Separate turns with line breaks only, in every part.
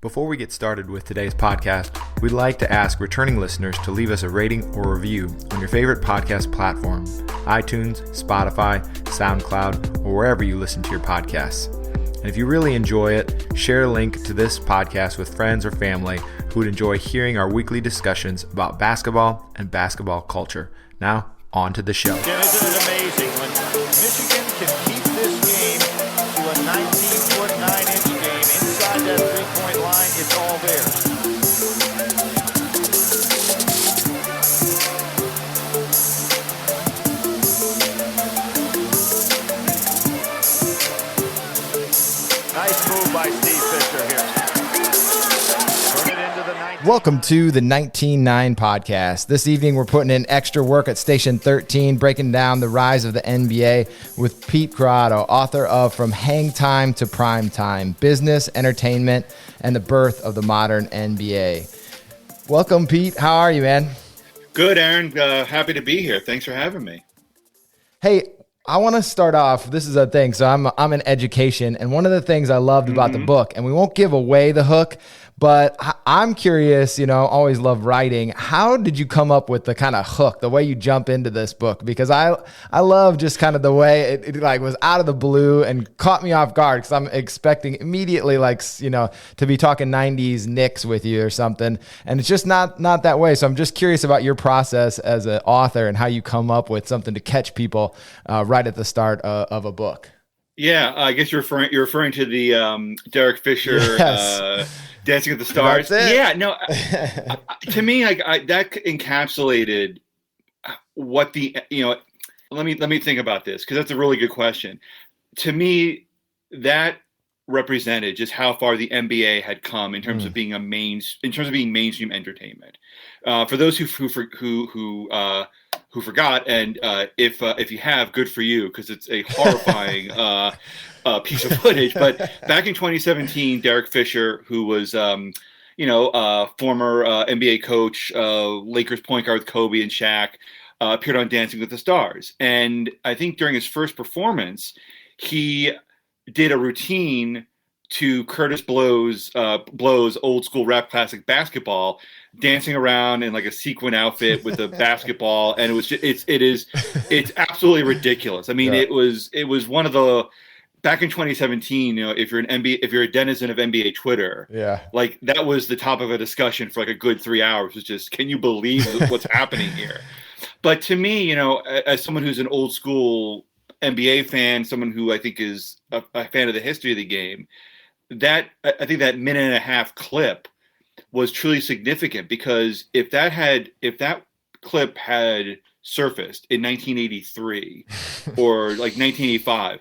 Before we get started with today's podcast, we'd like to ask returning listeners to leave us a rating or review on your favorite podcast platform, iTunes, Spotify, SoundCloud, or wherever you listen to your podcasts. And if you really enjoy it, share a link to this podcast with friends or family who would enjoy hearing our weekly discussions about basketball and basketball culture. Now, on to the show.
Yeah, isn't it amazing when Michigan can keep this game to a 19-foot, 9-inch game inside that three-point line? It's all there. Nice move by Steve Fisher here. Turn it into the 19.
Welcome to the 19-9 podcast. This evening, we're putting in extra work at Station 13, breaking down the rise of the NBA with Pete Croatto, author of From Hang Time to Prime Time, Business, Entertainment, and the Birth of the Modern NBA. Welcome, Pete. How are you, man?
Good, Aaron. Happy to be here. Thanks for having me.
Hey, I want to start off. This is a thing. So I'm in education, and one of the things I loved about the book, and we won't give away the hook, but I'm curious, always love writing. How did you come up with the kind of hook, the way you jump into this book? Because I love just kind of the way it like was out of the blue and caught me off guard because I'm expecting immediately to be talking 90s Knicks with you or something. And it's just not that way. So I'm just curious about your process as an author and how you come up with something to catch people right at the start of a book.
Yeah, I guess you're referring to the Derek Fisher Dancing with the Stars. Yeah, no. To me, that encapsulated what the Let me think about this because that's a really good question. To me, that represented just how far the NBA had come in terms of being mainstream entertainment. For those who forgot, and if you have, good for you, because it's a horrifying piece of footage. But back in 2017, Derek Fisher, who was former NBA coach, Lakers point guard with Kobe and Shaq, appeared on Dancing with the Stars. And I think during his first performance, he did a routine to Curtis Blow's old school rap classic Basketball, dancing around in like a sequin outfit with a basketball, and it was it's absolutely ridiculous. I mean, it was one of the back in 2017. If you're a denizen of NBA Twitter, like that was the top of a discussion for like a good 3 hours. Was just, can you believe what's happening here? But to me, as someone who's an old school NBA fan, someone who I think is a fan of the history of the game, I think that minute and a half clip was truly significant, because if that clip had surfaced in 1983 or like 1985,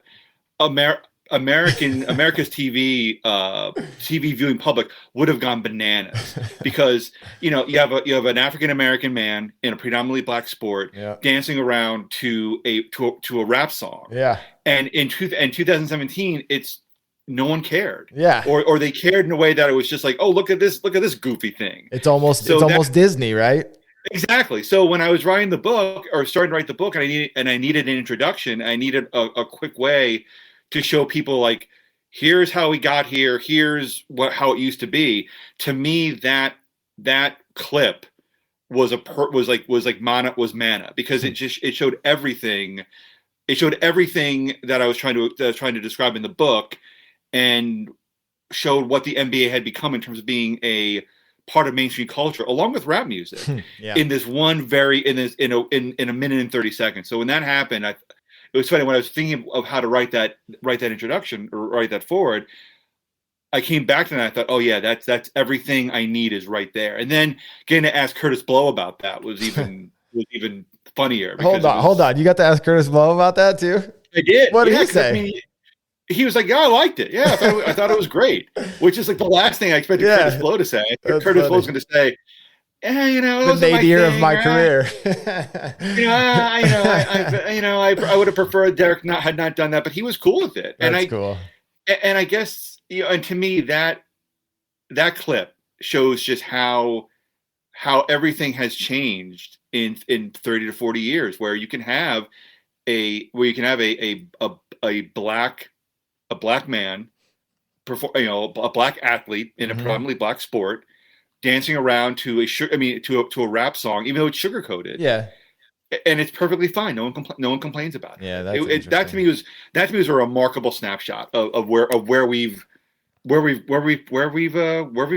America's TV viewing public would have gone bananas, because you have an African American man in a predominantly black sport dancing around to a rap song. Yeah. And in 2017, no one cared. Yeah. Or they cared in a way that it was just like, oh, look at this goofy thing.
It's almost Disney, right?
Exactly. So when I was writing the book, or starting to write the book, and I needed an introduction, I needed a quick way to show people, like, here's how we got here, here's how it used to be. To me, that clip was manna, because it showed everything. It showed everything that I was trying to describe in the book, and showed what the NBA had become in terms of being a part of mainstream culture, along with rap music. In this in a minute and 30 seconds. So when that happened, it was funny when I was thinking of how to write that introduction or write that forward. I came back to that and I thought, oh yeah, that's everything I need is right there. And then getting to ask Curtis Blow about that was even funnier.
Hold on. You got to ask Curtis Blow about that too?
I did.
What did he say?
He was like, yeah, I liked it. Yeah, I thought it was great, which is like the last thing I expected Curtis Blow to say. Curtis Blow was going to say, the
nadir of my career.
I would have preferred Derek had not done that, but he was cool with it.
That's cool.
And I guess, and to me, that clip shows just how everything has changed in 30 to 40 years, where you can have a black man a black athlete in a predominantly black sport dancing around to a rap song, even though it's sugar coated.
Yeah.
And it's perfectly fine. No one complains about it.
Yeah, that's
That to me was a remarkable snapshot of where we've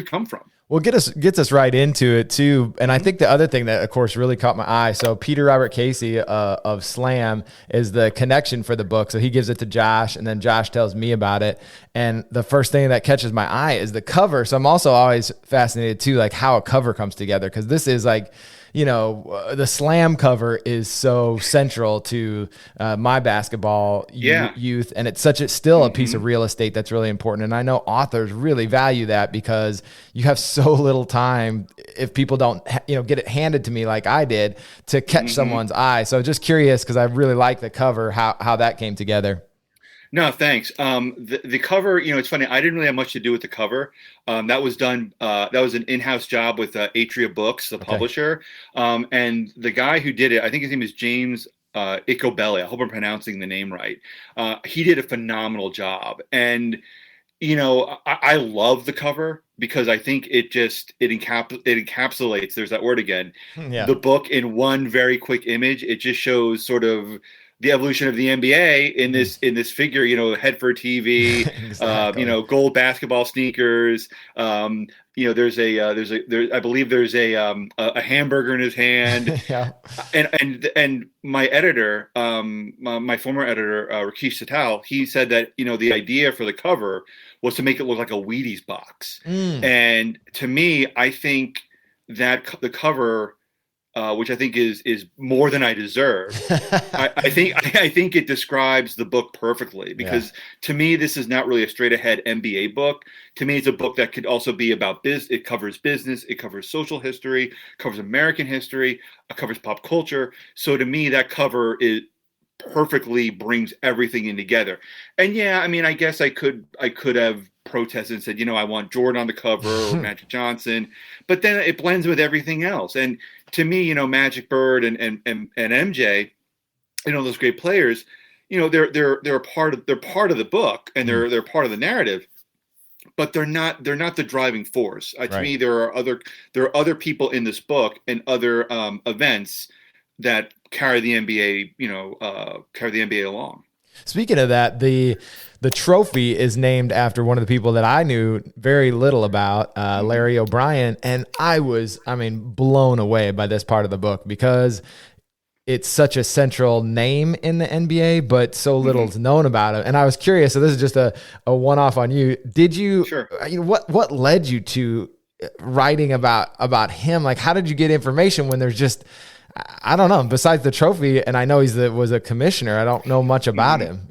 come from.
Well, gets us right into it too. And I think the other thing that, of course, really caught my eye. So Peter Robert Casey of Slam is the connection for the book. So he gives it to Josh, and then Josh tells me about it. And the first thing that catches my eye is the cover. So I'm also always fascinated too, like how a cover comes together, because this is like, the Slam cover is so central to my basketball youth, and it's still a piece of real estate that's really important. And I know authors really value that, because you have so little time, if people don't get it handed to me like I did, to catch someone's eye. So just curious, because I really like the cover, how that came together.
No, thanks. The cover, it's funny. I didn't really have much to do with the cover. That was done. That was an in-house job with Atria Books, the publisher. And the guy who did it, I think his name is James Icobelli. I hope I'm pronouncing the name right. He did a phenomenal job. And, I love the cover, because I think it encapsulates, there's that word again, the book in one very quick image. It just shows sort of the evolution of the NBA in this figure, head for TV, exactly. Gold basketball sneakers. I believe there's a hamburger in his hand. Yeah. And my editor, my former editor, Rakesh Satal, he said that, the idea for the cover was to make it look like a Wheaties box. And to me, I think that the cover, which I think is more than I deserve. I think it describes the book perfectly, because to me, this is not really a straight ahead NBA book. To me, it's a book that could also be about it covers business, it covers social history, covers American history, it covers pop culture. So to me, that cover perfectly brings everything in together. And I guess I could have protested and said, I want Jordan on the cover or Magic Johnson, but then it blends with everything else. And to me, Magic, Bird, and MJ, those great players, they're part of the book, and they're part of the narrative, but they're not the driving force. To me, there are other people in this book and other events that carry the NBA along.
Speaking of that, the trophy is named after one of the people that I knew very little about, Larry O'Brien. And I was, blown away by this part of the book, because it's such a central name in the NBA, but so little is known about it. And I was curious, so this is just a one-off on you. Did you,
Sure.
What led you to writing about him? Like, how did you get information when there's just, I don't know, besides the trophy, and I know was a commissioner, I don't know much about him,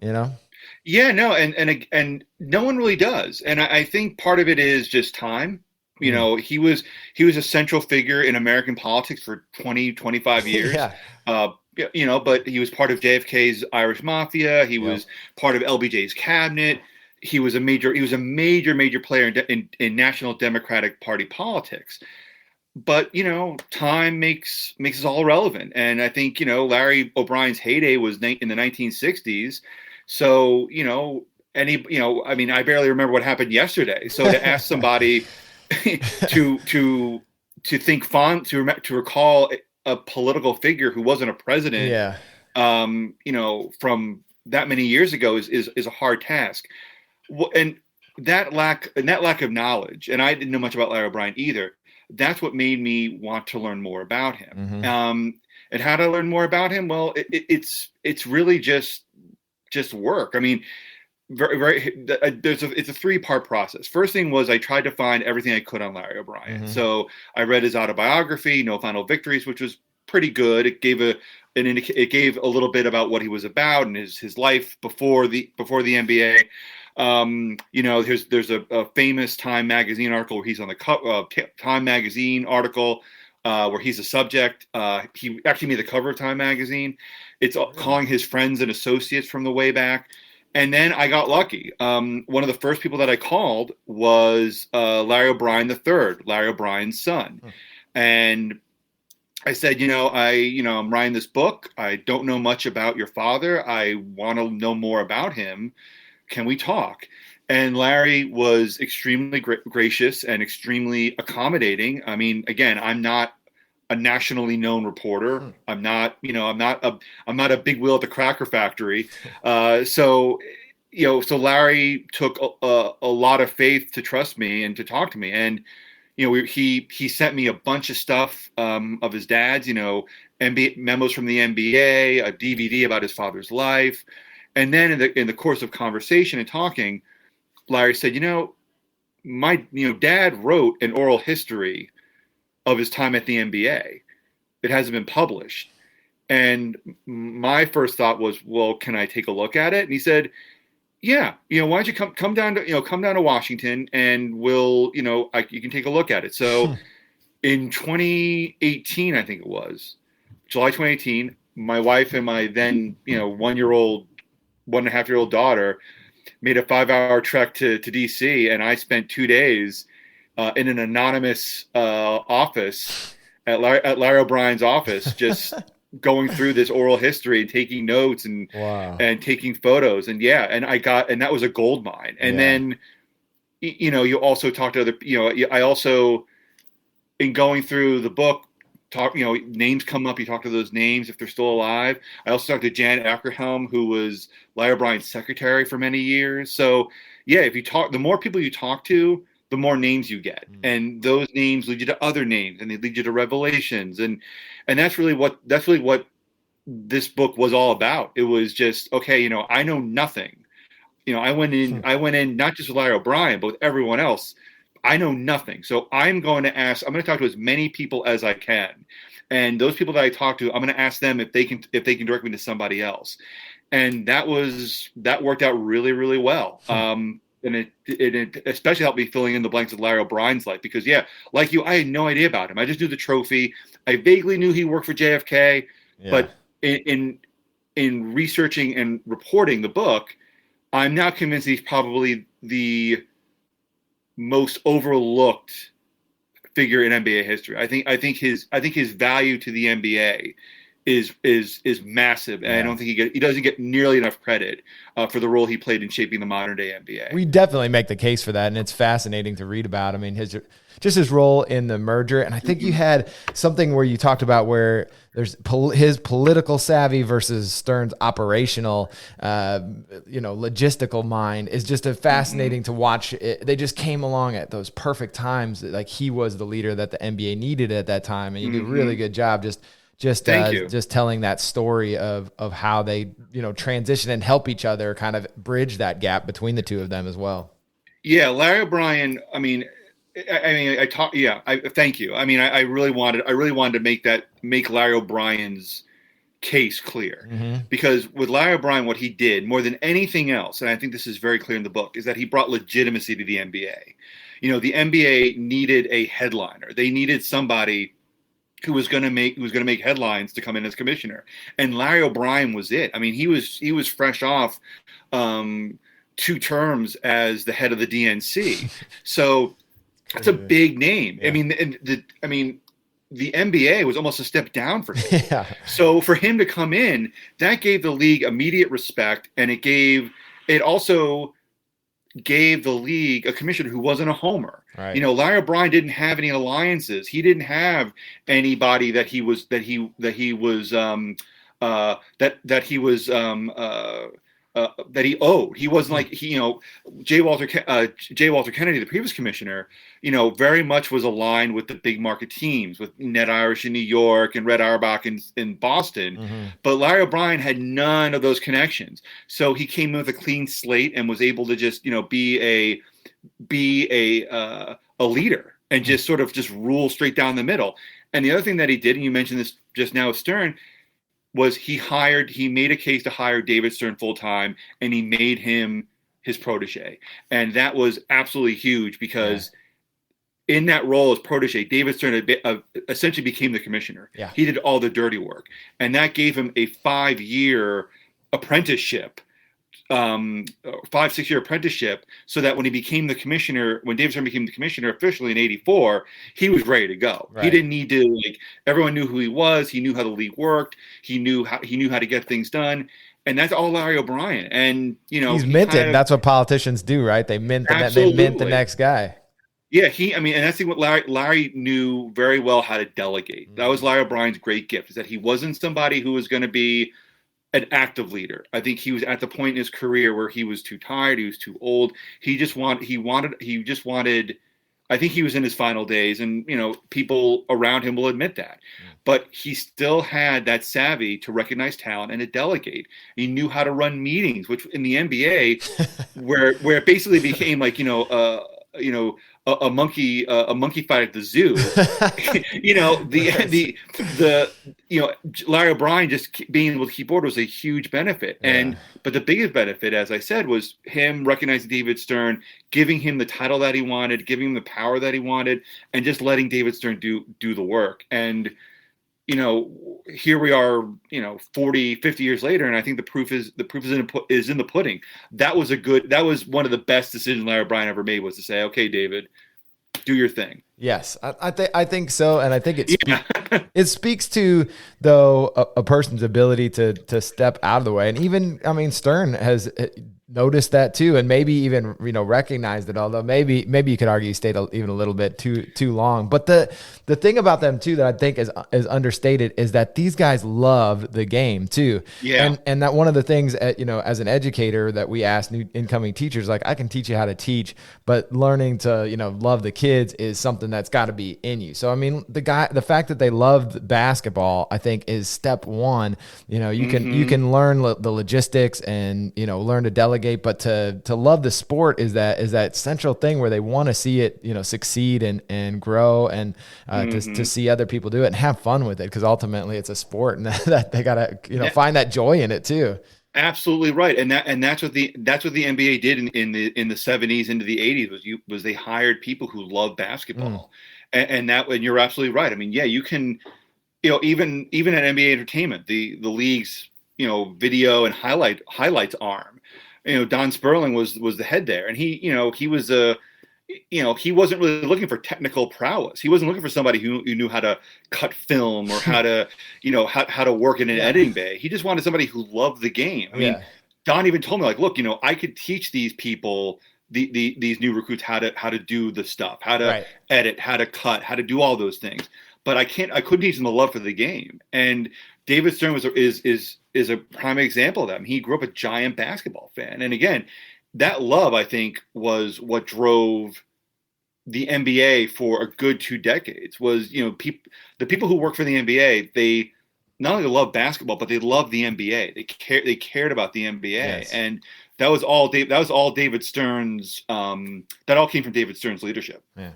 Yeah, no, and no one really does. And I think part of it is just time. He was a central figure in American politics for 25 years.
Yeah.
But he was part of JFK's Irish Mafia. He was part of LBJ's cabinet. He was a major player in National Democratic Party politics. But, time makes us all relevant. And I think, Larry O'Brien's heyday was in the 1960s. So, I barely remember what happened yesterday. So to ask somebody to recall a political figure who wasn't a president, from that many years ago is a hard task. And that lack of knowledge, and I didn't know much about Larry O'Brien either, that's what made me want to learn more about him. And how to learn more about him? Well, it's really just work. It's a three-part process. First thing was I tried to find everything I could on Larry O'Brien. So I read his autobiography, No Final Victories, which was pretty good. It gave a little bit about what he was about and his life before the NBA. There's a famous Time magazine article where he's on the cover, Time magazine article where he's a subject. He actually made the cover of Time magazine. It's calling his friends and associates from the way back. And then I got lucky. One of the first people that I called was Larry O'Brien III, Larry O'Brien's son. And I said, I'm writing this book. I don't know much about your father. I want to know more about him. Can we talk? And Larry was extremely gracious and extremely accommodating. I mean, again, I'm not a nationally known reporter. I'm not a big wheel at the Cracker Factory. So Larry took a lot of faith to trust me and to talk to me. And, he sent me a bunch of stuff of his dad's, NBA memos from the NBA, a DVD about his father's life. And then in the course of conversation and talking, Larry said, my dad wrote an oral history of his time at the NBA. It hasn't been published. And my first thought was, well, can I take a look at it? And he said, yeah, why don't you come down to Washington, and we'll, you can take a look at it. So in 2018, I think it was July 2018, my wife and my then, 1.5-year-old daughter made a 5-hour trek to DC, and I spent 2 days in an anonymous office at Larry O'Brien's office, just going through this oral history and taking notes and taking photos. And that was a gold mine. And then, you also talk to other, I also, in going through the book, names come up. You talk to those names if they're still alive. I also talked to Jan Ackerhelm, who was Larry O'Brien's secretary for many years. So the more people you talk to, the more names you get, and those names lead you to other names, and they lead you to revelations, and that's really what this book was all about. It was just, okay, I know nothing. I went in not just with Larry O'Brien, but with everyone else. I know nothing, so I'm going to talk to as many people as I can, and those people that I talk to, I'm going to ask them if they can direct me to somebody else, and that worked out really, really well. And it especially helped me filling in the blanks of Larry O'Brien's life, because, like you, I had no idea about him. I just knew the trophy. I vaguely knew he worked for JFK, but in researching and reporting the book, I'm now convinced he's probably the most overlooked figure in NBA history. I think his value to the NBA is massive, and I don't think he doesn't get nearly enough credit for the role he played in shaping the modern day NBA.
We definitely make the case for that, and it's fascinating to read about. I mean, his role in the merger, and I think you had something where you talked about where there's his political savvy versus Stern's operational, logistical mind is just a fascinating to watch. They just came along at those perfect times. Like, he was the leader that the NBA needed at that time, and you did a really good job just telling that story of how they, transition and help each other, kind of bridge that gap between the two of them as well.
Yeah. Larry O'Brien. Thank you. I mean, I really wanted to make Larry O'Brien's case clear, because with Larry O'Brien, what he did more than anything else, and I think this is very clear in the book, is that he brought legitimacy to the NBA. The NBA needed a headliner. They needed somebody who was going to make headlines to come in as commissioner, and Larry O'Brien was it. I mean, he was fresh off 2 terms as the head of the DNC, so that's a big name. Yeah. I mean, the NBA was almost a step down for him. Yeah. So for him to come in, that gave the league immediate respect, and it also gave the league a commissioner who wasn't a homer. Right. Larry O'Brien didn't have any alliances. He didn't have anybody that he owed. He wasn't like J. Walter Kennedy, the previous commissioner, very much was aligned with the big market teams, with Ned Irish in New York and Red Auerbach in Boston. But Larry O'Brien had none of those connections. So he came in with a clean slate and was able to just be a leader and just sort of just rule straight down the middle. And the other thing that he did, and you mentioned this just now with Stern, was he made a case to hire David Stern full time, and he made him his protege. And that was absolutely huge, because in that role as protege, David Stern essentially became the commissioner. Yeah. He did all the dirty work, and that gave him a 5-year apprenticeship, 5-6 year apprenticeship, so that when he became the commissioner, when David Stern became the commissioner officially in '84, he was ready to go. Right. He didn't need to everyone knew who he was. He knew how the league worked. He knew how to get things done. and that's all Larry O'Brien. And
he's minted. That's what politicians do, right? They mint they mint the next guy.
Yeah, and that's what Larry knew very well how to delegate. That was Larry O'Brien's great gift, is that he wasn't somebody who was going to be an active leader. I think he was at the point in his career where he was too tired, he was too old. He just wanted. I think he was in his final days, and people around him will admit that. But he still had that savvy to recognize talent and to delegate. He knew how to run meetings, which in the NBA, where it basically became like a monkey fight at the zoo. Larry O'Brien just being able to keep order was a huge benefit. But the biggest benefit, as I said, was him recognizing David Stern, giving him the title that he wanted, giving him the power that he wanted, and just letting David Stern do the work. And here we are, 40, 50 years later, and I think the proof is in the pudding. That was one of the best decisions Larry O'Brien ever made, was to say, okay, David, do your thing.
Yes, I think so, and I think it speaks to, though, a person's ability to step out of the way, and even Stern has noticed that too, and maybe even recognized it. Although maybe you could argue he stayed even a little bit too long. But the thing about them too that I think is understated is that these guys love the game too. Yeah. And that one of the things as an educator that we ask new incoming teachers, like, I can teach you how to teach, but learning to love the kids is something that's got to be in you. So the fact that they loved basketball, I think, is step one. You can learn the logistics and learn to delegate, but to love the sport is that central thing where they want to see it succeed and grow, and to see other people do it and have fun with it, because ultimately it's a sport, and that they gotta find that joy in it too.
Absolutely right, and that's what the NBA did in the 70s into the 80s was they hired people who love basketball, and you're absolutely right. I mean, yeah, you can even at NBA Entertainment, the league's video and highlights arm. Don Sperling was the head there, and he was he wasn't really looking for technical prowess. He wasn't looking for somebody who knew how to cut film or how to how to work in an editing bay. He just wanted somebody who loved the game. I mean, Don even told me, like, look, I could teach these people, these new recruits, how to do the stuff, how to edit, how to cut, how to do all those things. But I couldn't teach them the love for the game. And David Stern is a prime example of that. I mean, he grew up a giant basketball fan. And again, that love, I think, was what drove the NBA for a good 2 decades. Was the people who work for the NBA, they not only love basketball, but they love the NBA. They cared about the NBA, and that was all David Stern's. That all came from David Stern's leadership.
Yeah.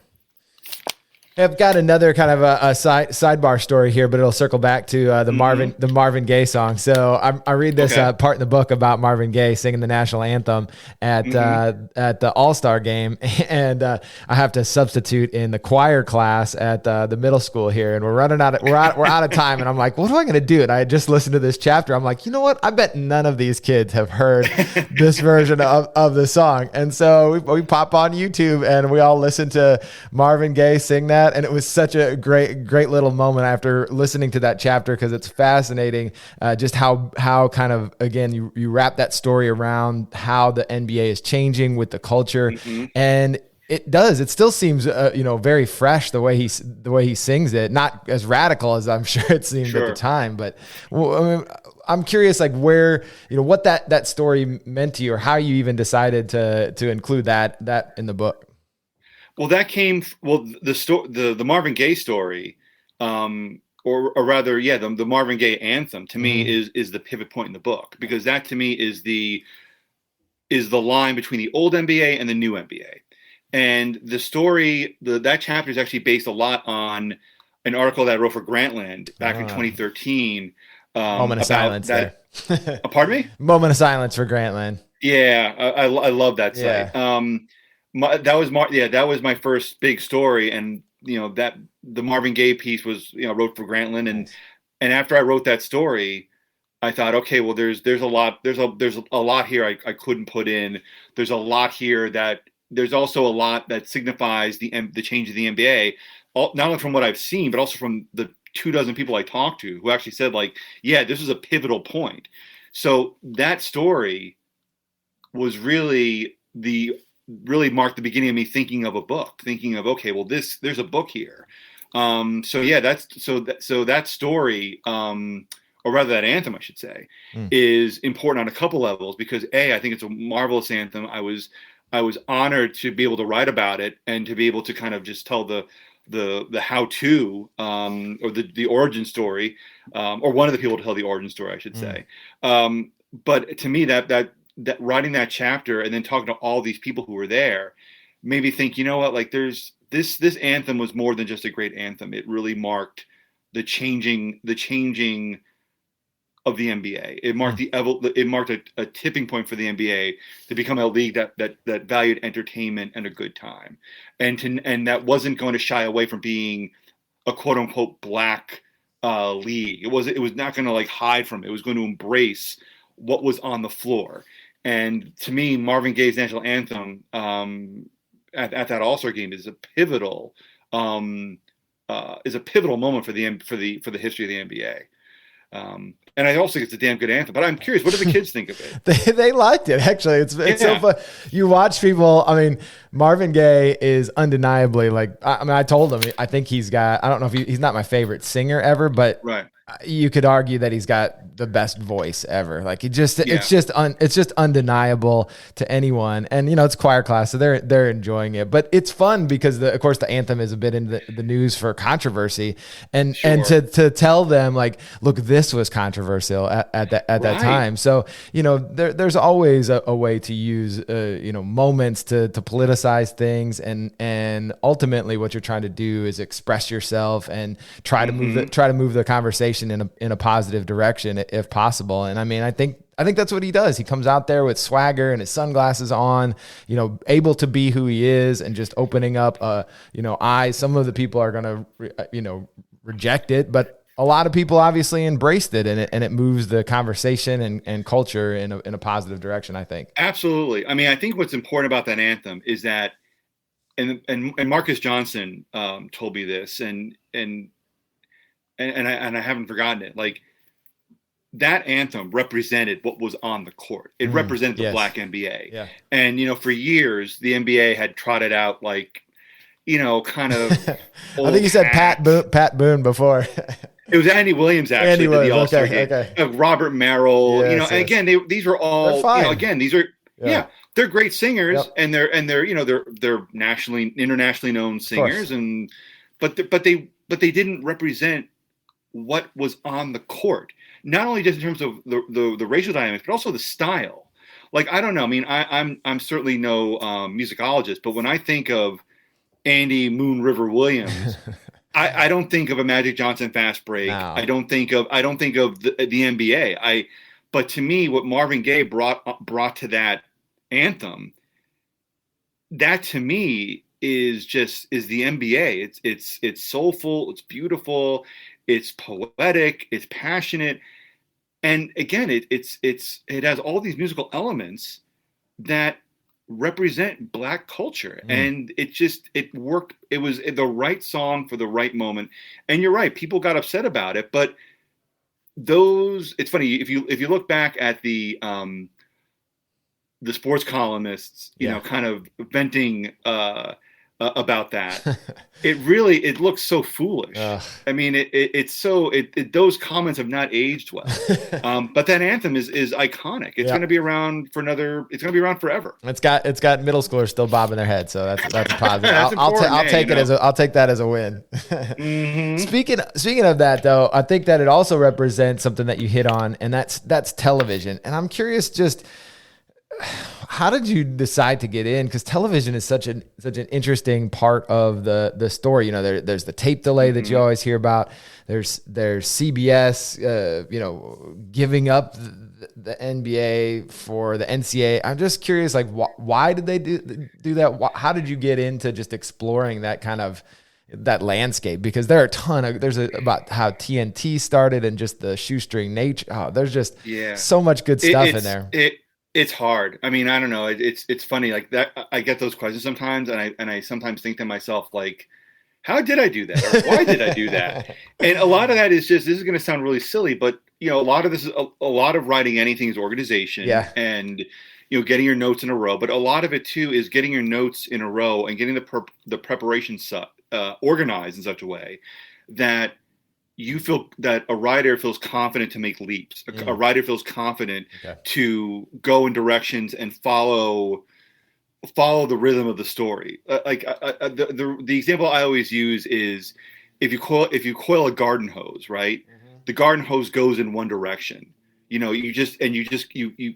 I've got another kind of a sidebar story here, but it'll circle back to the Marvin Gaye song. So I read this part in the book about Marvin Gaye singing the national anthem at the All-Star game, and I have to substitute in the choir class at the middle school here, and we're out of time, and I'm like, what am I going to do? And I just listened to this chapter. I'm like, you know what? I bet none of these kids have heard this version of the song, and so we pop on YouTube and we all listen to Marvin Gaye sing that. And it was such a great little moment after listening to that chapter, because it's fascinating just how kind of, again, you wrap that story around how the NBA is changing with the culture. And it still seems very fresh the way he sings it, not as radical as I'm sure it seemed at the time, but I'm curious, like, where what that story meant to you, or how you even decided to include that in the book.
Well, the Marvin Gaye story, or rather, the Marvin Gaye anthem to me is the pivot point in the book, because that to me is the line between the old NBA and the new NBA. And the story, that chapter is actually based a lot on an article that I wrote for Grantland back in 2013.
Moment of silence there.
Pardon me?
Moment of silence for Grantland.
Yeah, I love that site. That was my first big story, and that the Marvin Gaye piece was wrote for Grantland, and after I wrote that story, I thought, okay, well, there's a lot here I couldn't put in. There's a lot here there's also a lot that signifies the change of the NBA, not only from what I've seen, but also from the 24 people I talked to who actually said, like, yeah, this is a pivotal point. So that story was really marked the beginning of me thinking of a book, thinking of, okay, well, there's a book here. So yeah, that story, or rather that anthem, I should say, is important on a couple levels, because I think it's a marvelous anthem. I was honored to be able to write about it and to be able to kind of just tell the how-to, or the origin story, or one of the people to tell the origin story, I should say. But to me, that writing that chapter and then talking to all these people who were there made me think, you know what, like this anthem was more than just a great anthem. It really marked the changing of the NBA. It marked it marked a tipping point for the NBA to become a league that valued entertainment and a good time, and that wasn't going to shy away from being a quote unquote black league. It was not going to like hide from it. It was going to embrace what was on the floor. And to me, Marvin Gaye's national anthem at that All-Star game is a pivotal moment for the history of the NBA. And I also think it's a damn good anthem. But I'm curious, what do the kids think of it?
They liked it, actually. It's so fun. You watch people. I mean, Marvin Gaye is undeniably like. I mean, I told him I think he's got. I don't know if he's not my favorite singer ever, but
right.
You could argue that he's got the best voice ever. Like it's just undeniable to anyone. And it's choir class, so they're enjoying it. But it's fun because of course the anthem is a bit in the news for controversy, and to tell them like, look, this was controversial at that time. So there's always a way to use moments to politicize things, and ultimately what you're trying to do is express yourself and try to move the conversation in a positive direction if possible. And I mean, I think that's what he does. He comes out there with swagger and his sunglasses on, able to be who he is and just opening up, eyes. Some of the people are going to, reject it, but a lot of people obviously embraced it, and it moves the conversation and culture in a positive direction, I think. Absolutely.
I mean, I think what's important about that anthem is that, and Marcus Johnson told me this, and I haven't forgotten it. Like, that anthem represented what was on the court. It represented the black NBA. Yeah. And, for years, the NBA had trotted out like, kind of. I
think you said Pat Boone before.
It was Andy Williams, actually. Andy Williams, the All-Star game. Okay. Robert Merrill, yes, and again, these were all, these are, they're great singers, and they're internationally known singers, but they didn't represent what was on the court, not only just in terms of the racial dynamics, but also the style. Like, I don't know. I mean, I'm certainly no musicologist, but when I think of Andy Moon River Williams, I don't think of a Magic Johnson fast break. No. I don't think of the NBA. But to me, what Marvin Gaye brought to that anthem, that to me is the NBA. It's soulful. It's beautiful. It's poetic, it's passionate, and again, it has all these musical elements that represent black culture, and it worked. It was the right song for the right moment. And you're right, people got upset about it, but it's funny if you look back at the sports columnists, kind of venting about that. It looks so foolish. I mean, those comments have not aged well. But that anthem is iconic. It's going to be around it's going to be around forever. It's got middle schoolers still bobbing their head, so that's a positive. I'll take that as a win. Speaking of that, though, I think that it also represents something that you hit on, and that's television. And I'm curious, just how did you decide to get in? Because television is such an interesting part of the story. There's the tape delay that you always hear about. There's CBS, giving up the NBA for the NCAA. I'm just curious, like, why did they do that? How did you get into just exploring that kind of that landscape? Because there are about how TNT started and just the shoestring nature. Oh, there's just so much good stuff in there. It's hard. I mean, I don't know. It's funny like that. I get those questions sometimes, and I sometimes think to myself, like, how did I do that? Or why did I do that? And a lot of that is this is going to sound really silly, but a lot of this is a lot of writing anything is organization and, getting your notes in a row. But a lot of it, too, is getting your notes in a row and getting the preparation organized in such a way that you feel that a writer feels confident to make leaps. A writer feels confident to go in directions and follow the rhythm of the story. The example I always use is if you coil a garden hose, right? The garden hose goes in one direction. You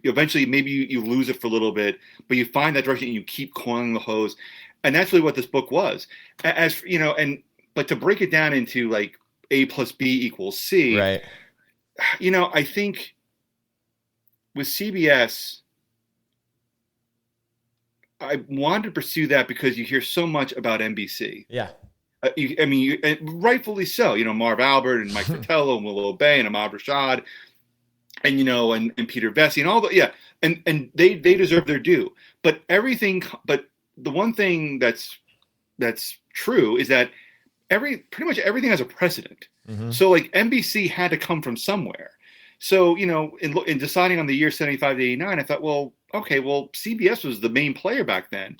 eventually maybe you lose it for a little bit, but you find that direction and you keep coiling the hose. And that's really what this book was. But to break it down into like A plus B equals C,
right?
I think with CBS, I wanted to pursue that because you hear so much about NBC.
Yeah.
Rightfully so. Marv Albert and Mike Fratello and Will Obey and Ahmad Rashad, and and Peter Vesey and all the and they deserve their due. But the one thing that's true is that pretty much everything has a precedent. So like NBC had to come from somewhere. So in deciding on the year 75 to 89, I thought, well, okay, well CBS was the main player back then,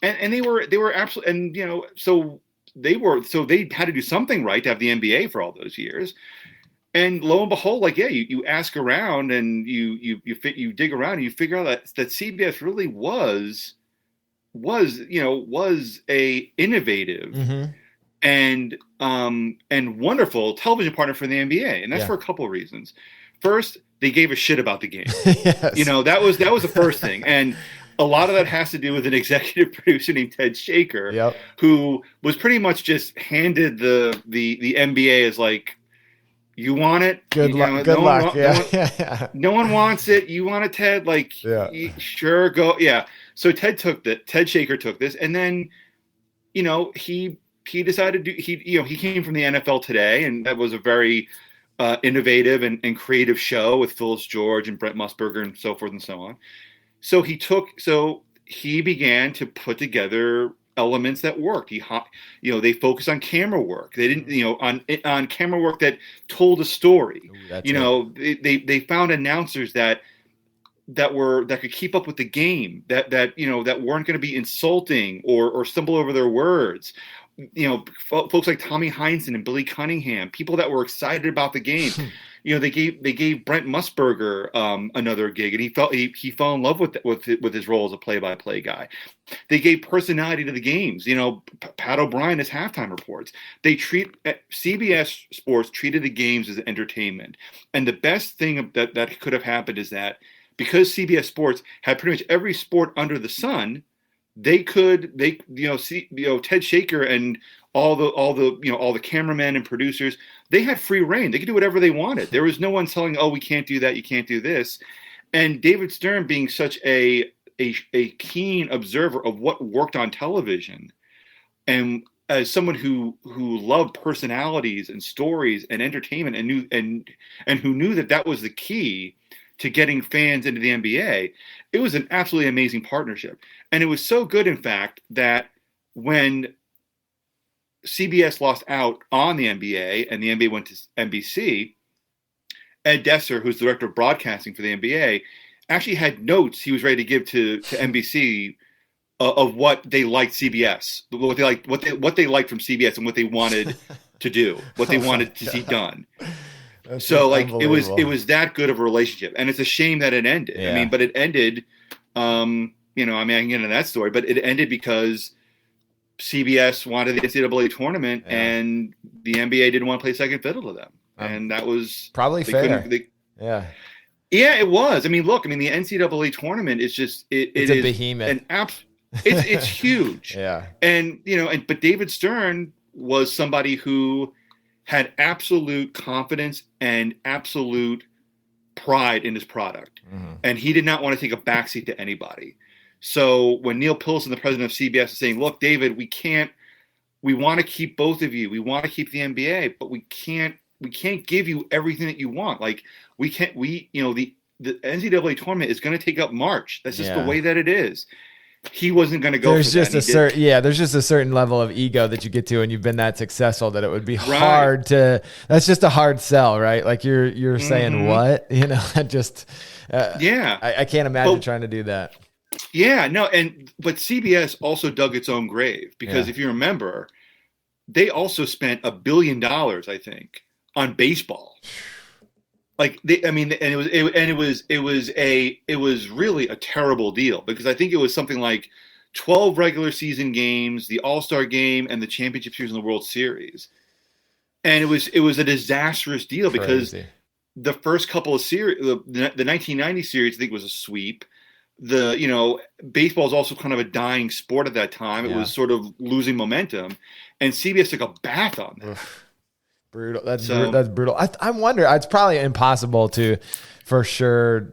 and they were absolutely, and so they had to do something right to have the NBA for all those years. And lo and behold, you ask around and you dig around and you figure out that CBS really was a innovative and wonderful television partner for the NBA, and that's for a couple of reasons. First, they gave a shit about the game.
Yes.
That was the first thing, and a lot of that has to do with an executive producer named Ted Shaker, who was pretty much just handed the NBA as like, you want it?
Good luck.
No one wants it. You want it, Ted? Like, sure, go. Yeah. So Ted Shaker took this, and then, he decided he came from the NFL Today, and that was a very innovative and creative show with Phyllis George and Brent Musburger and so forth and so on. So he began to put together elements that worked. They focused on camera work. They didn't, on camera work that told a story. Ooh, they found announcers that could keep up with the game, that weren't going to be insulting or stumble over their words. Folks like Tommy Heinsohn and Billy Cunningham, people that were excited about the game. They gave Brent Musburger another gig, and he fell in love with his role as a play-by-play guy. They gave personality to the games. Pat O'Brien as halftime reports. CBS Sports treated the games as entertainment, and the best thing that could have happened is that because CBS Sports had pretty much every sport under the sun, Ted Shaker and all the cameramen and producers, they had free reign. They could do whatever they wanted. There was no one telling, oh, we can't do that, you can't do this. And David Stern, being such a keen observer of what worked on television, and as someone who loved personalities and stories and entertainment and who knew that was the key to getting fans into the NBA, it was an absolutely amazing partnership. And it was so good, in fact, that when CBS lost out on the NBA and the NBA went to NBC, Ed Desser, who's the director of broadcasting for the NBA, actually had notes he was ready to give to NBC of what they liked CBS, what they liked from CBS and what they wanted to do, what they wanted to see done.
That's
so it was that good of a relationship, and it's a shame that it ended.
Yeah.
But it ended. I can get into that story, but it ended because CBS wanted the NCAA tournament, and the NBA didn't want to play second fiddle to them, and that was
probably fair.
Yeah, it was. The NCAA tournament is just
it's a behemoth.
It's huge.
Yeah,
but David Stern was somebody who had absolute confidence and absolute pride in his product. Mm-hmm. And he did not want to take a backseat to anybody. So when Neil Pilson, the president of CBS, is saying, look, David, we want to keep both of you. We want to keep the NBA, but we can't give you everything that you want. Like the NCAA tournament is going to take up March. That's just the way that it is. he wasn't going to go.
There's just there's just a certain level of ego that you get to, and you've been that successful that it would be hard to. That's just a hard sell, right? Like you're saying what, just I can't imagine trying to do that.
Yeah, no, but CBS also dug its own grave because if you remember, they also spent $1 billion, I think, on baseball. Like it was really a terrible deal because I think it was something like 12 regular season games, the All-Star game, and the championship series in the World Series, and it was a disastrous deal because the first couple of series, the 1990 series, I think was a sweep. Baseball is also kind of a dying sport at that time. It was sort of losing momentum, and CBS took a bath on that.
Brutal. That's brutal. I wonder. It's probably impossible to, for sure,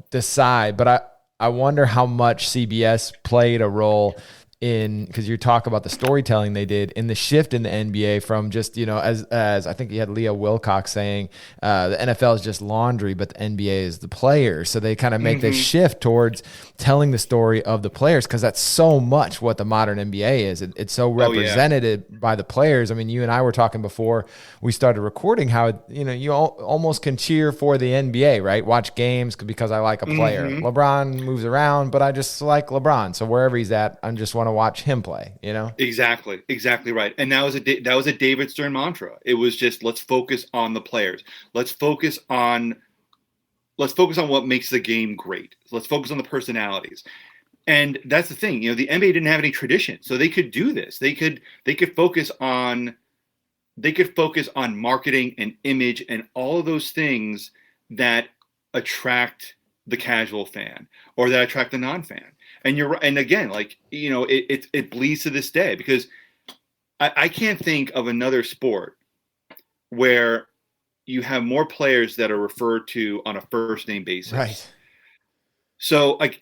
decide. But I wonder how much CBS played a role in, because you talk about the storytelling they did in the shift in the NBA from just, as I think you had Leah Wilcox saying, the NFL is just laundry, but the NBA is the players. So they kind of make this shift towards telling the story of the players, because that's so much what the modern NBA is. It's so represented by the players. I mean, you and I were talking before we started recording how, you almost can cheer for the NBA, right? Watch games because I like a player. LeBron moves around, but I just like LeBron. So wherever he's at, I just want to watch him play,
Exactly right. And that was a David Stern mantra. It was just, let's focus on the players. Let's focus on what makes the game great. Let's focus on the personalities. And that's the thing, the NBA didn't have any tradition, so they could do this. They could focus on marketing and image and all of those things that attract the casual fan or that attract the non-fan. And you're right. And again, it bleeds to this day because I can't think of another sport where you have more players that are referred to on a first name basis.
Right.
So that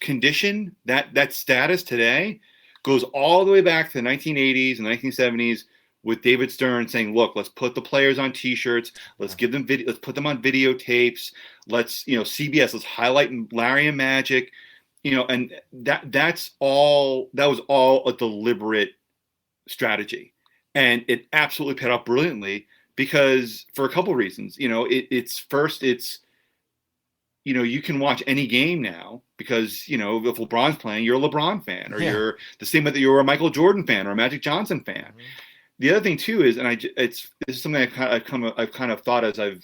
condition, that status today goes all the way back to the 1980s and 1970s with David Stern saying, look, let's put the players on T-shirts. Let's give them let's put them on videotapes. Let's, CBS, let's highlight Larry and Magic, and that was all a deliberate strategy. And it absolutely paid off brilliantly because for a couple of reasons, you can watch any game now because, if LeBron's playing, you're a LeBron fan, or you're the same way that you're a Michael Jordan fan or a Magic Johnson fan. The other thing too is, and this is something I've kind of thought as I've,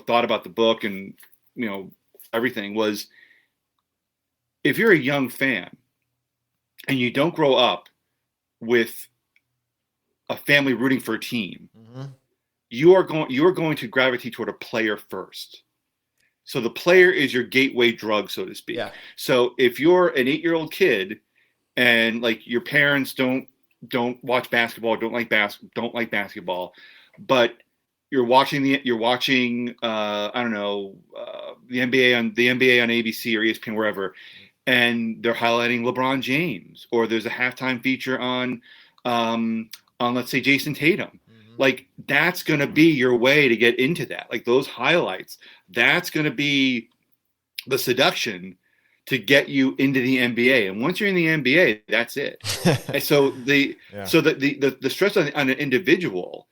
thought about the book and, everything, was if you're a young fan and you don't grow up with a family rooting for a team, you are going to gravitate toward a player first. So the player is your gateway drug, so to speak. Yeah. So if you're an 8-year-old kid and your parents don't watch basketball, don't like basketball, but you're watching the NBA on ABC or ESPN, wherever, and they're highlighting LeBron James, or there's a halftime feature on let's say Jason Tatum. That's going to be your way to get into that. Those highlights, that's going to be the seduction to get you into the NBA. And once you're in the NBA, that's it. And so the stress on an individual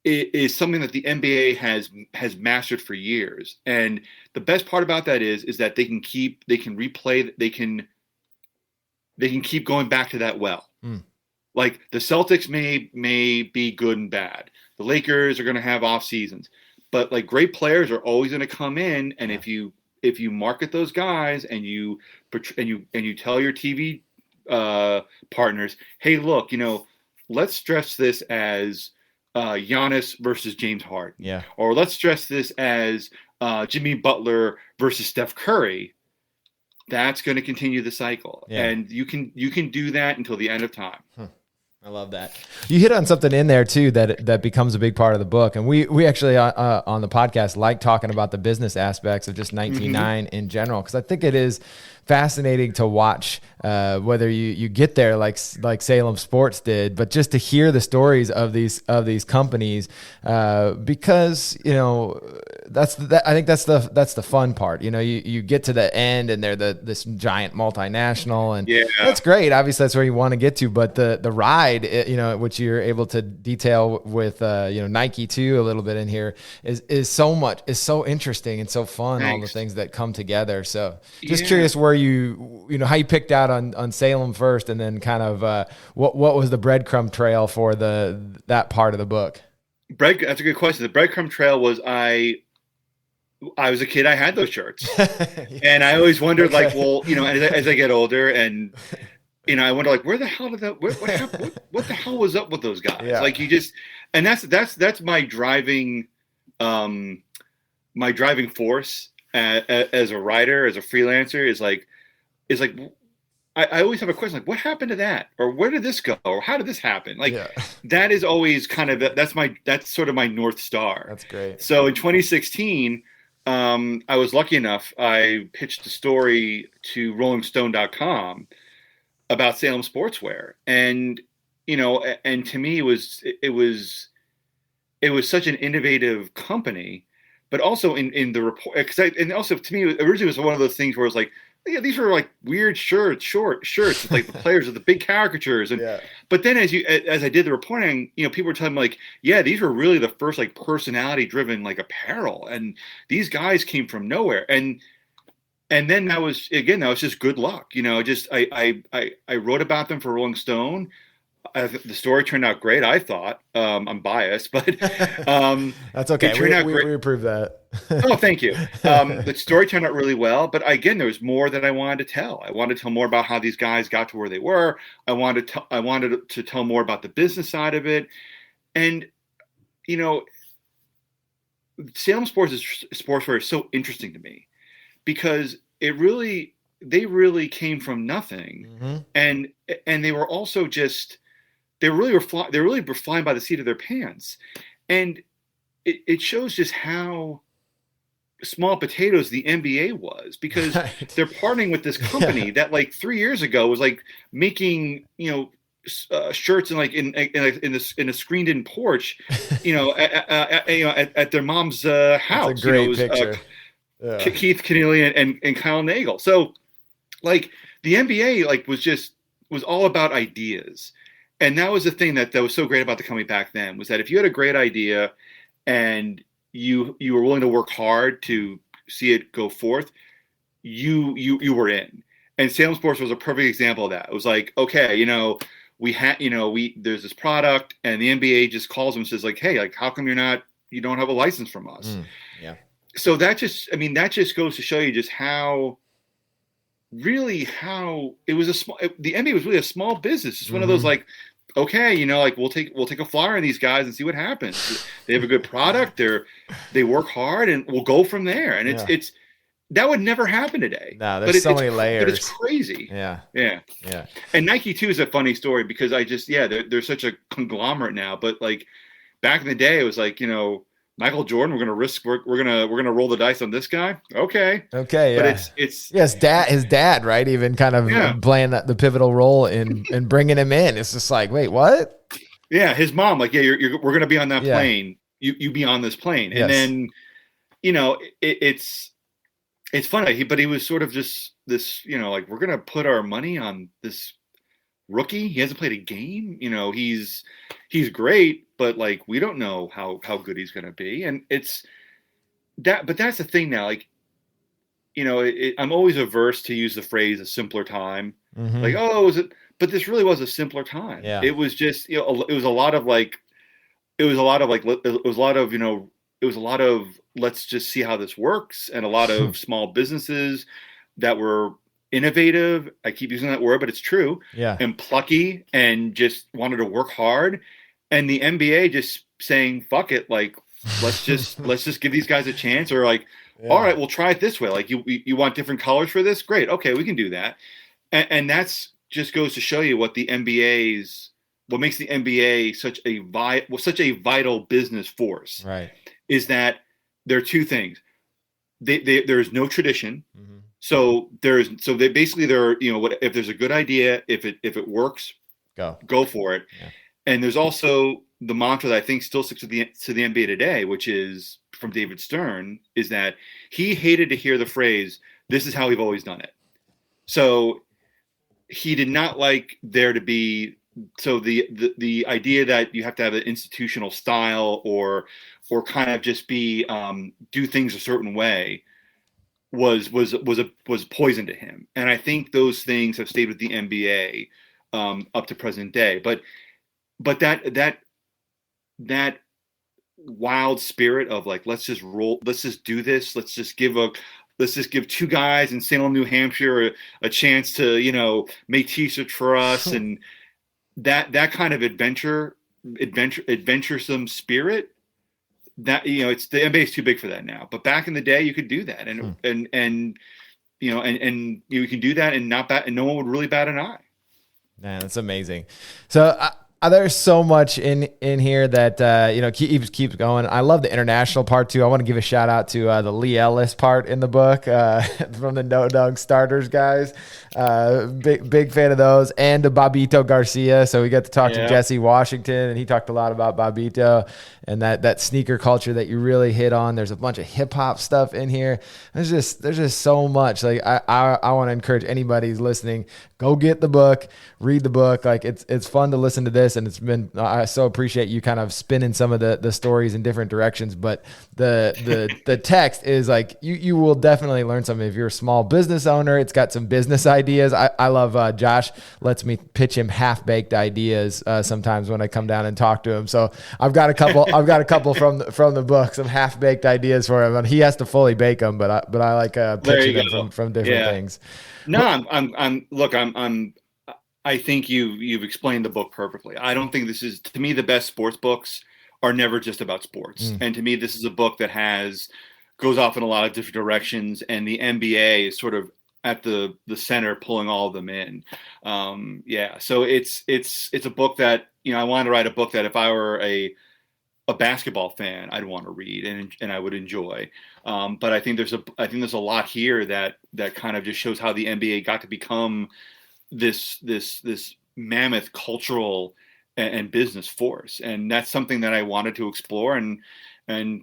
is something that the NBA has mastered for years. And the best part about that is that they can keep going back to that well. The Celtics may be good and bad. The Lakers are going to have off seasons, but great players are always going to come in. And if you market those guys and you tell your TV partners, hey, look, let's stress this as Giannis versus James Harden, or let's stress this as Jimmy Butler versus Steph Curry. That's going to continue the cycle, and you can do that until the end of time.
I love that. You hit on something in there too that becomes a big part of the book, and we actually on the podcast like talking about the business aspects of just 1999 in general, because I think it is fascinating to watch, whether you get there like Salem Sports did, but just to hear the stories of these companies, because I think that's the fun part. You get to the end and they're this giant multinational, and that's great. Obviously, that's where you want to get to, but the ride, which you're able to detail with Nike too a little bit in here, is so interesting and so fun.
Thanks.
All the things that come together. So just curious where how you picked out on Salem first, and then kind of what was the breadcrumb trail for that part of the book?
That's a good question. The breadcrumb trail was I was a kid. I had those shirts, and I always wondered, like, well, as I get older, and I wonder, like, where the hell did that? What the hell was up with those guys?
Yeah.
Like, and that's my driving force as a writer, as a freelancer, is like I always have a question, like, what happened to that, or where did this go, or how did this happen? Like, that is always kind of that's sort of my North Star.
That's great.
So in 2016. I was lucky enough. I pitched a story to RollingStone.com about Salem Sportswear, and and to me, it was such an innovative company, but also in the report, and also to me, originally it was one of those things where it's like, yeah, these are like weird short shirts with like the players with the big caricatures, but then as I did the reporting, people were telling me, like, yeah, these were really the first like personality driven like apparel, and these guys came from nowhere, and then that was just good luck, I wrote about them for Rolling Stone. The story turned out great. I thought. I'm biased, but
that's okay. We approve that.
Oh, thank you. The story turned out really well, but again, there was more that I wanted to tell. I wanted to tell more about how these guys got to where they were. I wanted to tell more about the business side of it, and Salem Sportswear is so interesting to me because they really came from nothing,
mm-hmm.
and they were also just. They really were flying by the seat of their pants, and it shows just how small potatoes the NBA was, because they're partnering with this company that like 3 years ago was like making shirts in a screened-in porch, at their mom's house.
That's a great picture.
Keith Keneally and Kyle Nagel. So like the NBA was all about ideas. And that was the thing that was so great about the company back then, was that if you had a great idea and you were willing to work hard to see it go forth, you were in. And Salem Sports was a perfect example of that. It was like, okay, there's this product, and the NBA just calls them and says, like, hey, like, how come you don't have a license from us?
Yeah.
So that just goes to show you just how it was the NBA was really a small business. It's one of those, like, okay, like we'll take a flyer on these guys and see what happens. They have a good product. They work hard, and we'll go from there. And it's that would never happen today.
No, there's so many layers.
But it's crazy.
Yeah.
And Nike too is a funny story, because they're such a conglomerate now. But like back in the day, it was like, Michael Jordan, we're gonna roll the dice on this guy. Okay.
Yeah.
But it's
his dad, right? Even kind of playing the pivotal role in bringing him in. It's just like, wait, what?
Yeah, his mom, like, we're gonna be on that plane. You be on this plane, and then, it's funny. But he was sort of just this, like, we're gonna put our money on this rookie. He hasn't played a game. He's great, but like, we don't know how good he's going to be. And it's that, but that's the thing now. Like, I'm always averse to use the phrase "a simpler time."
Mm-hmm.
Like, oh, was it? But this really was a simpler time.
Yeah.
It was just, it was a lot of let's just see how this works, and a lot of small businesses that were innovative. I keep using that word, but it's true.
Yeah.
And plucky, and just wanted to work hard. And the NBA just saying, fuck it. Like, let's just give these guys a chance, or like, all right, we'll try it this way. Like, you want different colors for this? Great. Okay. We can do that. And that's just goes to show you what makes the NBA such a vital business force.
Right.
Is that there are two things. There is no tradition.
Mm-hmm.
So they basically they're, if there's a good idea, if it works, go for it.
Yeah.
And there's also the mantra that I think still sticks to the NBA today, which is from David Stern, is that he hated to hear the phrase, "This is how we've always done it." So he did not like there to be the idea that you have to have an institutional style or kind of just be do things a certain way was poison to him. And I think those things have stayed with the NBA up to present day. But that wild spirit of like, let's just do this, let's just give two guys in Salem, New Hampshire a chance to, make t-shirts for us. And that kind of adventuresome spirit, that, it's the NBA is too big for that now. But back in the day, you could do that, and you can do that and not bat, and no one would really bat an eye.
Man, that's amazing. So there's so much in here that keeps going. I love the international part too. I want to give a shout out to the Lee Ellis part in the book from the No Dunk Starters guys. Big fan of those, and to Bobbito Garcia. So we got to talk to Jesse Washington, and he talked a lot about Bobbito and that sneaker culture that you really hit on. There's a bunch of hip hop stuff in here. There's just so much. Like I want to encourage anybody who's listening, go get the book, read the book. Like it's fun to listen to this, and I so appreciate you kind of spinning some of the stories in different directions. But the text is like you will definitely learn something if you're a small business owner. It's got some business ideas. I love Josh lets me pitch him half-baked ideas sometimes when I come down and talk to him. So I've got a couple from the book, some half-baked ideas for him, and he has to fully bake them. But I like pitching them from different things.
No, I think you've explained the book perfectly. I don't think this is, to me, the best sports books are never just about sports. And to me, this is a book that goes off in a lot of different directions, and the NBA is sort of at the center, pulling all of them in. So it's a book that, I wanted to write a book that if I were a basketball fan, I'd want to read and I would enjoy. But I think there's a lot here that kind of just shows how the NBA got to become this mammoth cultural and business force. And that's something that I wanted to explore and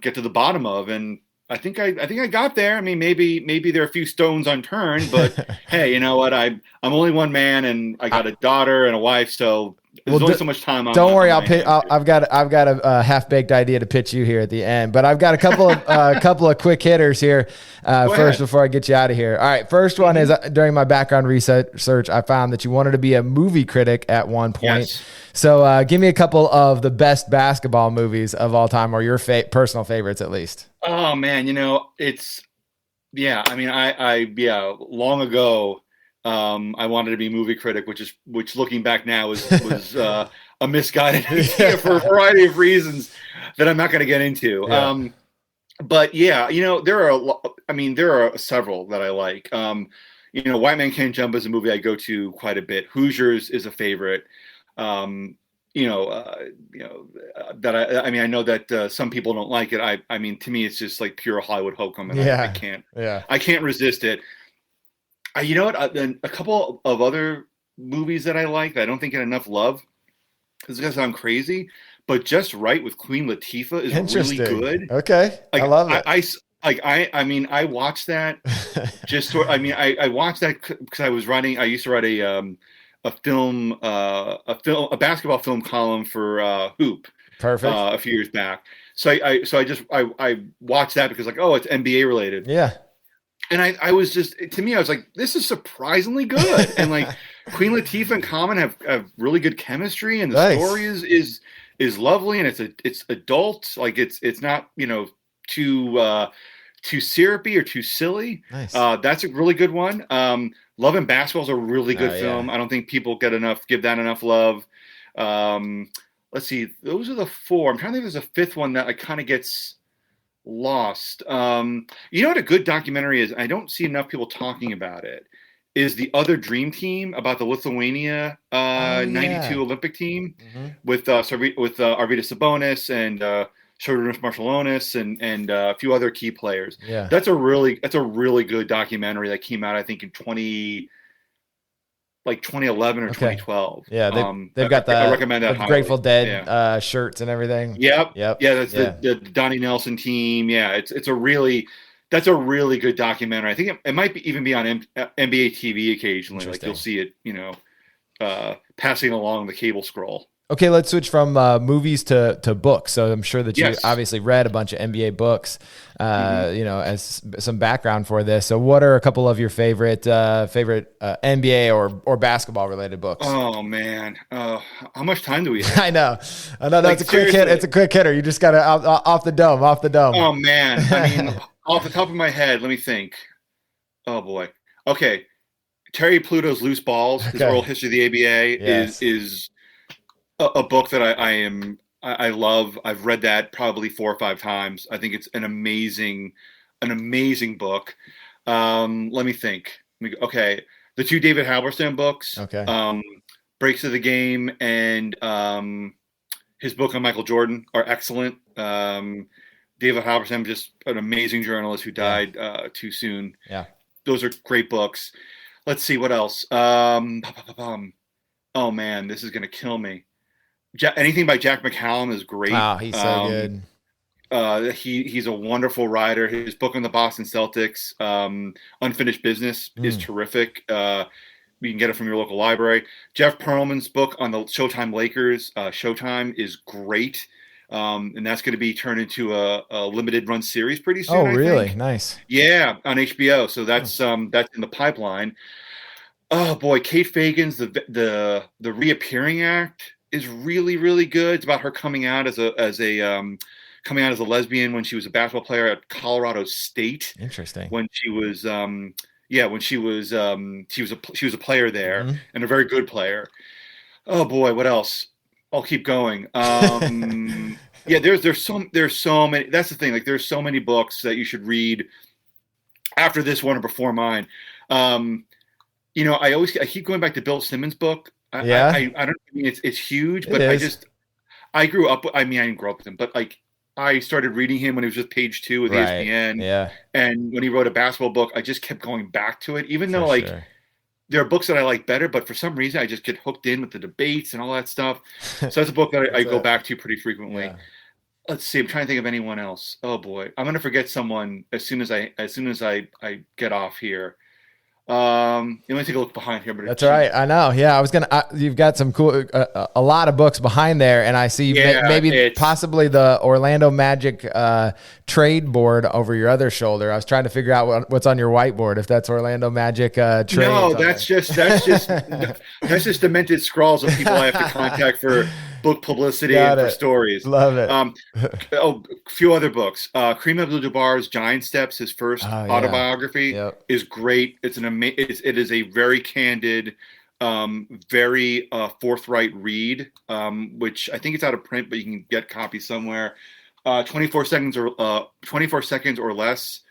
get to the bottom of. And I think I got there. I mean, maybe there are a few stones unturned, but hey, you know what? I'm only one man, and I got a daughter and a wife, so there's only so much time.
Don't worry, I've got a half-baked idea to pitch you here at the end, but I've got a couple of quick hitters here first before I get you out of here. All right, first one is during my background research, I found that you wanted to be a movie critic at one point.
Yes.
So give me a couple of the best basketball movies of all time, or your personal favorites at least.
Oh man, it's long ago. I wanted to be a movie critic, which looking back now was a misguided idea for a variety of reasons that I'm not going to get into.
Yeah.
But yeah, there are several that I like. White Man Can't Jump is a movie I go to quite a bit. Hoosiers is a favorite. I know that some people don't like it. I mean, to me, it's just like pure Hollywood hokum, and I can't resist it. You know what? A couple of other movies that I like that I don't think get enough love. This is going to sound crazy, but Just Right with Queen Latifah is really good.
Okay, I love it.
I watched that. I watched that because I used to write a basketball film column for Hoop.
Perfect.
A few years back. So I watched that because it's NBA related.
Yeah.
And I was like, this is surprisingly good. And like Queen Latifah and Common have really good chemistry, and the story is lovely, and it's adult. Like it's not, too syrupy or too silly.
Nice.
That's a really good one. Love and Basketball is a really good film. I don't think people give that enough love. Let's see. Those are the four. I'm trying to think if there's a fifth one that kind of gets lost. You know what a good documentary is? I don't see enough people talking about it. Is The Other Dream Team, about the Lithuania 92 Olympic team with Arvydas Sabonis and Shorter Marshalonis and a few other key players.
Yeah.
That's a really good documentary that came out, I think, in 2011 or 2012.
Yeah, they've got
I recommend that
the
highly.
Grateful Dead shirts and everything.
Yep.
Yep.
Yeah, that's the Donnie Nelson team. Yeah, that's a really good documentary. I think it might even be on NBA TV occasionally. Like you'll see it, passing along the cable scroll.
Okay, let's switch from movies to books. So I'm sure that you
Yes.
obviously read a bunch of NBA books, as some background for this. So what are a couple of your favorite NBA or basketball related books?
Oh man, how much time do we have?
I know that's
Like,
a quick hit.
seriously.
It's a quick hitter. You just got to off the dome.
Oh man, I mean, off the top of my head, let me think. Oh boy. Okay, Terry Pluto's Loose Balls, his oral history of the ABA,
Yes.
is a book that I love. I've read that probably 4 or 5 times. I think it's an amazing book. Let me think. Okay, the 2 David Halberstam books.
Okay.
Breaks of the Game and his book on Michael Jordan are excellent. David Halberstam, just an amazing journalist who died too soon.
Yeah.
Those are great books. Let's see what else. Oh man, this is gonna kill me. Anything by Jack McCallum is great.
Wow, he's so good.
He's a wonderful writer. His book on the Boston Celtics, Unfinished Business, is terrific. You can get it from your local library. Jeff Pearlman's book on the Showtime Lakers, Showtime, is great. And that's going to be turned into a limited run series pretty soon.
Oh,
I
really?
think.
Nice.
Yeah, on HBO. So that's in the pipeline. Oh boy, Kate Fagan's the Reappearing Act is really, really good. It's about her coming out as a lesbian when she was a basketball player at Colorado State.
Interesting.
When she was she was a player there, and a very good player. Oh boy, what else? I'll keep going. Yeah, there's so many. That's the thing. Like, there's so many books that you should read after this one or before mine. I keep going back to Bill Simmons' book. I don't mean it's huge, but I grew up. I mean, I didn't grow up with him, but like I started reading him when he was just Page 2 with ESPN.
Yeah. And
when he wrote a basketball book, I just kept going back to it, even though there are books that I like better, but for some reason I just get hooked in with the debates and all that stuff. So that's a book that I go back to pretty frequently. Yeah. Let's see. I'm trying to think of anyone else. Oh boy, I'm going to forget someone as soon as I get off here. Let me take a look behind here. But
that's all right. I know. Yeah, I was gonna. You've got some cool, a lot of books behind there, and I see maybe possibly the Orlando Magic trade board over your other shoulder. I was trying to figure out what's on your whiteboard. If that's Orlando Magic trade.
No, that's just demented scrawls of people I have to contact for book publicity and for stories.
Love it.
A few other books. Kareem Abdul-Jabbar's Giant Steps, his first autobiography, is great. It is a very candid, very forthright read, which I think it's out of print, but you can get copies somewhere. 24 seconds or less.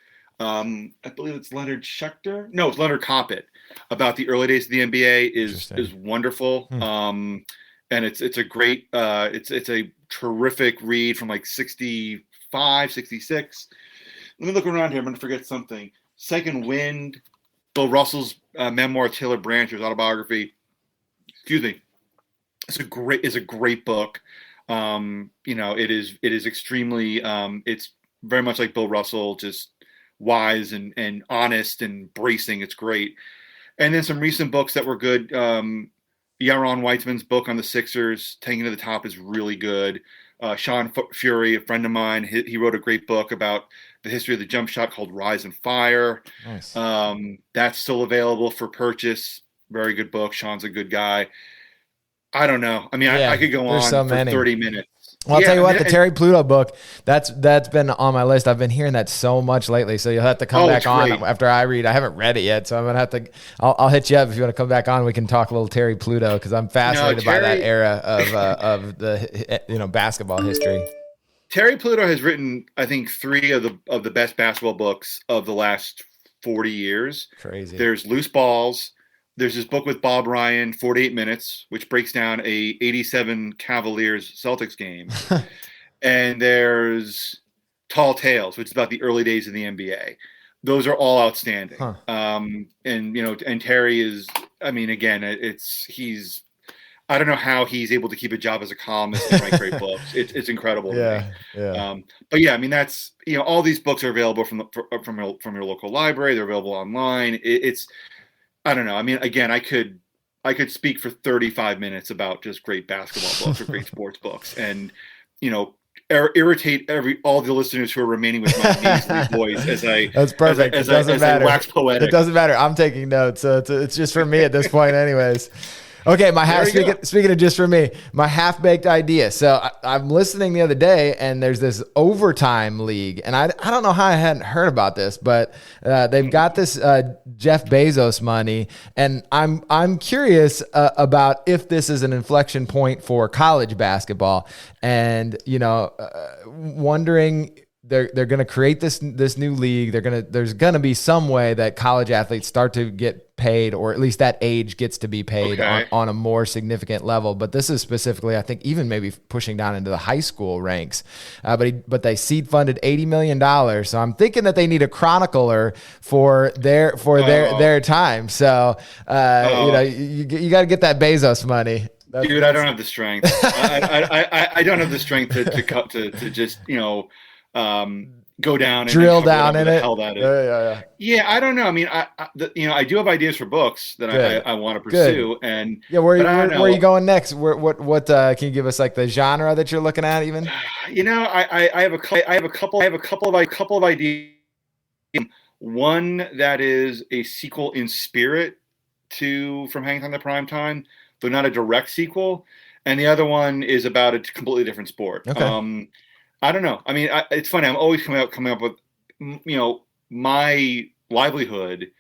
I believe it's Leonard Schechter. No, it's Leonard Coppett, about the early days of the NBA is wonderful. And it's a great, it's a terrific read from like 65, 66. Let me look around here. I'm going to forget something. Second Wind, Bill Russell's memoir, Taylor Brancher's autobiography. Excuse me. It's a great book. It is extremely, it's very much like Bill Russell, just wise and honest and bracing. It's great. And then some recent books that were good. Yaron Weitzman's book on the Sixers, Taking to the Top, is really good. Sean Fury, a friend of mine, he wrote a great book about the history of the jump shot called Rise and Fire.
Nice.
That's still available for purchase. Very good book. Sean's a good guy. I don't know. I mean, I could go on for 30 minutes.
Well, I'll tell you what, the Terry Pluto book, that's been on my list. I've been hearing that so much lately. So you'll have to come back on after I read. I haven't read it yet, so I'm going to have to, I'll hit you up if you want to come back on. We can talk a little Terry Pluto, because I'm fascinated by that era of the basketball history.
Terry Pluto has written, I think, 3 of the best basketball books of the last 40 years.
Crazy.
There's Loose Balls. There's this book with Bob Ryan, 48 Minutes, which breaks down a 87 Cavaliers Celtics game. and there's Tall Tales, which is about the early days of the NBA. Those are all outstanding.
Huh.
And Terry is, I mean, again, I don't know how he's able to keep a job as a columnist and write great books. It's incredible. To me.
Yeah.
But yeah, I mean, that's, all these books are available from your local library. They're available online. I don't know. I mean, again, I could speak for 35 minutes about just great basketball books or great sports books, and irritate all the listeners who are remaining with my measly voice as I.
That's perfect.
As
it doesn't matter.
I wax poetic.
It doesn't matter. I'm taking notes, so it's just for me at this point, anyways. Okay, speaking of just for me, my half-baked idea. So I'm listening the other day, and there's this overtime league, and I don't know how I hadn't heard about this, but they've got this Jeff Bezos money, and I'm curious about if this is an inflection point for college basketball, and wondering. They're going to create this new league. There's going to be some way that college athletes start to get paid, or at least that age gets to be paid on a more significant level. But this is specifically, I think, even maybe pushing down into the high school ranks. But they seed funded $80 million. So I'm thinking that they need a chronicler for their time. So you got to get that Bezos money.
Dude, I don't have the strength. I don't have the strength to just go down and
drill down in it.
Hell that is. Yeah, I don't know. I mean, I do have ideas for books that I want to pursue. Good. And
where are you going next? What can you give us like the genre that you're looking at even?
I have a couple of ideas. One that is a sequel in spirit to From Hanging on the Prime Time, though not a direct sequel, and the other one is about a completely different sport.
Okay.
I don't know. I mean, it's funny. I'm always coming up with, my livelihood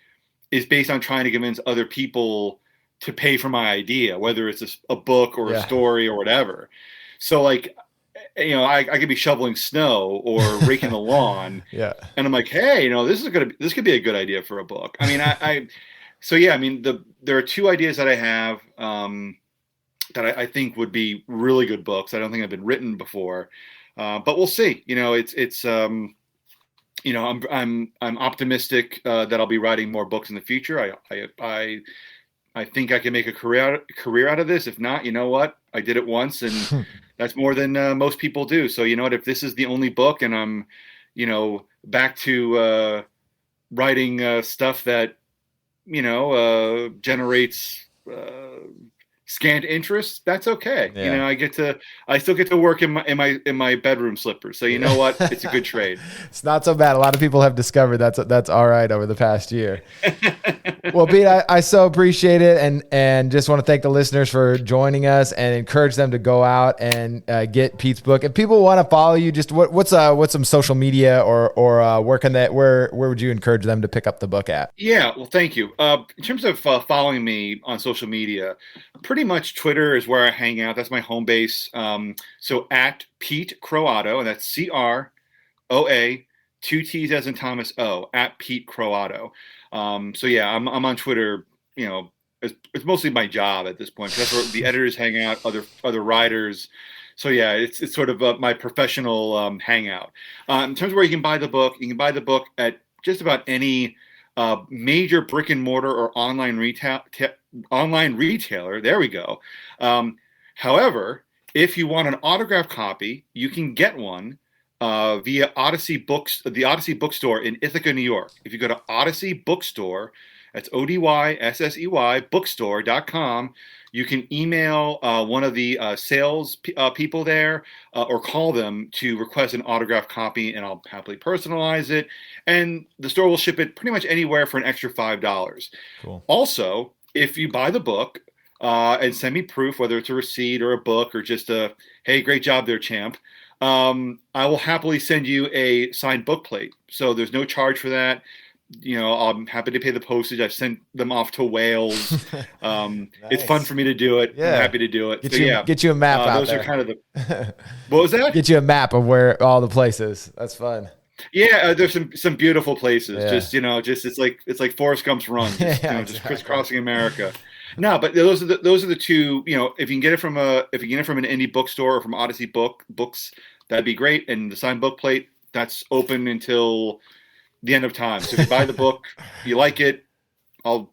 is based on trying to convince other people to pay for my idea, whether it's a book or a story or whatever. So like, I could be shoveling snow or raking the lawn, and I'm like, hey, this could be a good idea for a book. I mean, there are two ideas that I have that I think would be really good books. I don't think have been written before. But we'll see. I'm optimistic that I'll be writing more books in the future. I think I can make a career out of this. If not, you know what? I did it once, and that's more than most people do. So you know what? If this is the only book, and I'm, back to writing stuff that generates scant interest, that's okay.
Yeah.
I still get to work in my bedroom slippers. So you know what? It's a good trade.
It's not so bad. A lot of people have discovered that's all right over the past year. Well, Pete, I so appreciate it, and just want to thank the listeners for joining us and encourage them to go out and get Pete's book. If people want to follow you, just what's some social media or where would you encourage them to pick up the book at?
Yeah, well, thank you. In terms of following me on social media, pretty much Twitter is where I hang out. That's my home base. So at Pete Croatto, and that's CROA, 2 T's as in Thomas O, at Pete Croatto. So yeah, I'm on Twitter. It's mostly my job at this point. That's where the editors hang out, other writers. So yeah, it's sort of my professional hangout. In terms of where you can buy the book, at just about any major brick and mortar or online retailer. There we go. However, if you want an autographed copy, you can get one via Odyssey Books, the Odyssey Bookstore in Ithaca, New York. If you go to Odyssey Bookstore, that's ODYSSEY bookstore.com. You can email one of the sales people there or call them to request an autographed copy, and I'll happily personalize it. And the store will ship it pretty much anywhere for an extra $5.
Cool.
Also, if you buy the book and send me proof, whether it's a receipt or a book or just a, hey, great job there, champ, I will happily send you a signed book plate. So there's no charge for that. I'm happy to pay the postage. I've sent them off to Wales. Nice. It's fun for me to do it. Yeah. I'm happy to do it.
Get you a map out
those
there.
Are kind of the. What was that?
Get you a map of where all the places. That's fun.
Yeah, there's some beautiful places. Yeah. Just it's like Forrest Gump's Run. Just crisscrossing America. No, but those are the two. If you can get it from an indie bookstore or from Odyssey Books, that'd be great. And the signed book plate, that's open until the end of time. So if you buy the book, you like it, I'll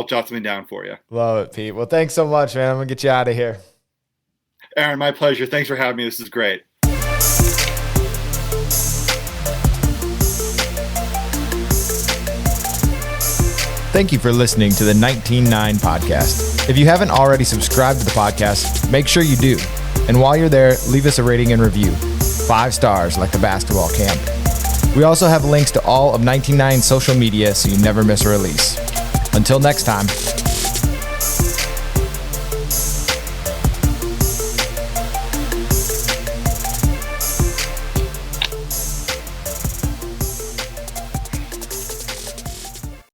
jot something down for you.
Love it, Pete. Well, thanks so much, man. I'm gonna get you out of here.
Aaron, my pleasure. Thanks for having me. This is great.
Thank you for listening to the 19-9 podcast. If you haven't already subscribed to the podcast, make sure you do. And while you're there, leave us a rating and review. 5 stars like the basketball camp. We also have links to all of 19-9's social media so you never miss a release. Until next time.